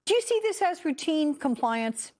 Do you see this as routine compliance?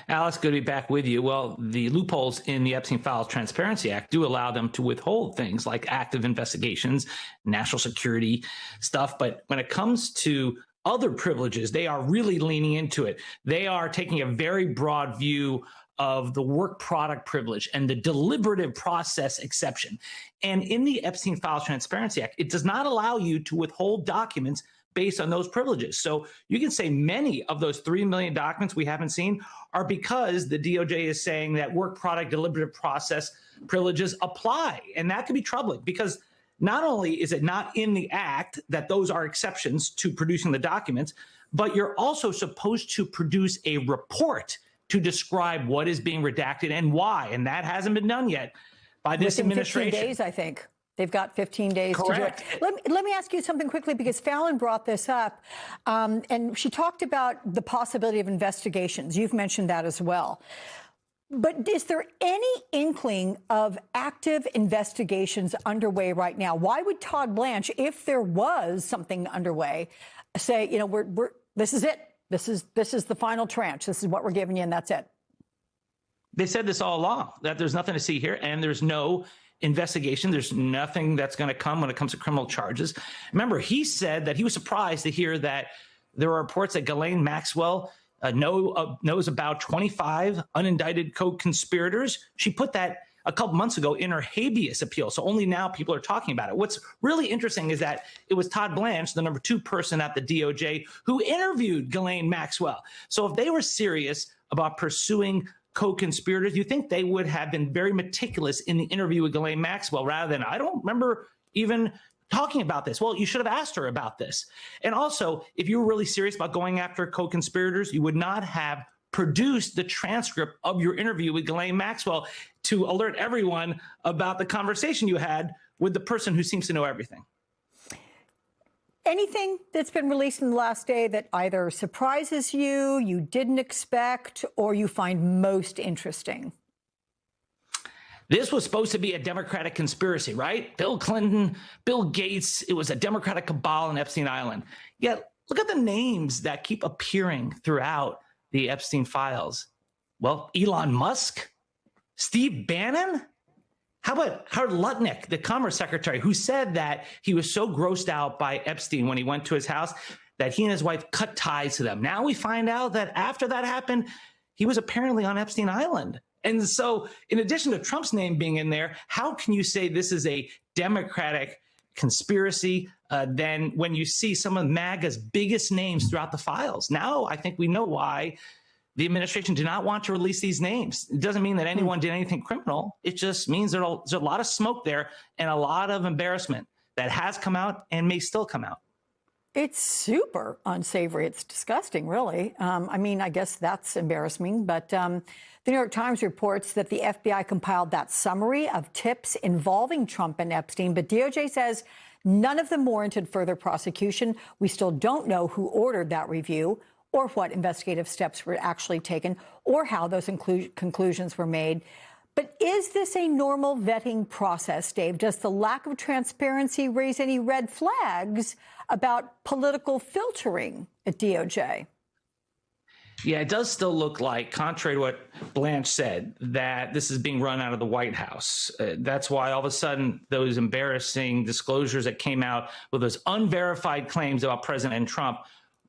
Alice, good to be back with you. Well, the loopholes in the Epstein Files Transparency Act do allow them to withhold things like active investigations, national security stuff. But when it comes to other privileges, they are really leaning into it. They are taking a very broad view of the work product privilege and the deliberative process exception. And in the Epstein Files Transparency Act, it does not allow you to withhold documents based on those privileges. So you can say many of those 3 million documents we haven't seen are because the DOJ is saying that work product deliberative process privileges apply. And that can be troubling because not only is it not in the act that those are exceptions to producing the documents, but you're also supposed to produce a report to describe what is being redacted and why. And that hasn't been done yet by this administration. 15 days, I think. They've got 15 days Correct. to do it. Let me ask you something quickly, because Fallon brought this up, and she talked about the possibility of investigations. You've mentioned that as well. But is there any inkling of active investigations underway right now? Why would Todd Blanche, if there was something underway, say, you know, this is it. This is the final tranche. This is what we're giving you, and that's it. They said this all along, that there's nothing to see here, and there's no investigation. There's nothing that's going to come when it comes to criminal charges. Remember, he said that he was surprised to hear that there are reports that Ghislaine Maxwell knows about 25 unindicted co-conspirators. She put that a couple months ago in her habeas appeal. So only now people are talking about it. What's really interesting is that it was Todd Blanche, the number 2 person at the DOJ, who interviewed Ghislaine Maxwell. So if they were serious about pursuing co-conspirators, you think they would have been very meticulous in the interview with Ghislaine Maxwell rather than, I don't remember even talking about this. Well, you should have asked her about this. And also, if you were really serious about going after co-conspirators, you would not have produced the transcript of your interview with Ghislaine Maxwell to alert everyone about the conversation you had with the person who seems to know everything. Anything that's been released in the last day that either surprises you, you didn't expect, or you find most interesting? This was supposed to be a Democratic conspiracy, right? Bill Clinton, Bill Gates, it was a Democratic cabal on Epstein Island. Yet, look at the names that keep appearing throughout the Epstein files. Well, Elon Musk, Steve Bannon. How about Howard Lutnick, the Commerce Secretary, who said that he was so grossed out by Epstein when he went to his house that he and his wife cut ties to them. Now we find out that after that happened, he was apparently on Epstein Island. And so in addition to Trump's name being in there, how can you say this is a Democratic conspiracy then when you see some of MAGA's biggest names throughout the files? Now I think we know why the administration did not want to release these names. It doesn't mean that anyone did anything criminal. It just means there's a lot of smoke there and a lot of embarrassment that has come out and may still come out. It's super unsavory. It's disgusting, really. I mean, I guess that's embarrassing. But the New York Times reports that the FBI compiled that summary of tips involving Trump and Epstein, but DOJ says none of them warranted further prosecution. We still don't know who ordered that review, or what investigative steps were actually taken, or how those conclusions were made. But is this a normal vetting process, Dave? Does the lack of transparency raise any red flags about political filtering at DOJ? Yeah, it does still look like, contrary to what Blanche said, that this is being run out of the White House. That's why all of a sudden those embarrassing disclosures that came out with those unverified claims about President Trump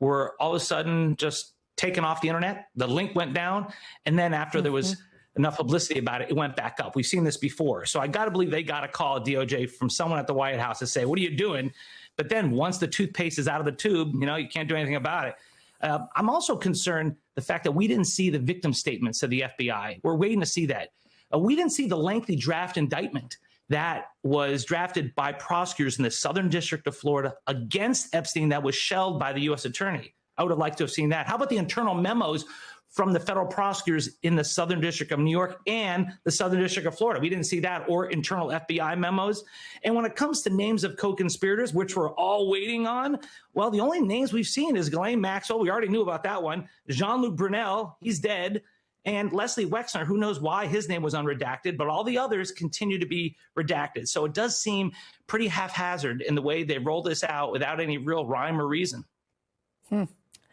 were all of a sudden just taken off the internet. The link went down. And then after there was enough publicity about it, it went back up. We've seen this before. So I got to believe they got a call at DOJ from someone at the White House to say, what are you doing? But then once the toothpaste is out of the tube, you know, you can't do anything about it. I'm also concerned the fact that we didn't see the victim statements of the FBI. We're waiting to see that. We didn't see the lengthy draft indictment that was drafted by prosecutors in the Southern District of Florida against Epstein that was shelved by the U.S. attorney. I would have liked to have seen that. How about the internal memos from the federal prosecutors in the Southern District of New York and the Southern District of Florida? We didn't see that, or internal FBI memos. And when it comes to names of co-conspirators, which we're all waiting on, well, the only names we've seen is Ghislaine Maxwell. We already knew about that one. Jean-Luc Brunel, he's dead. And Leslie Wexner, who knows why his name was unredacted, but all the others continue to be redacted. So it does seem pretty haphazard in the way they roll this out without any real rhyme or reason.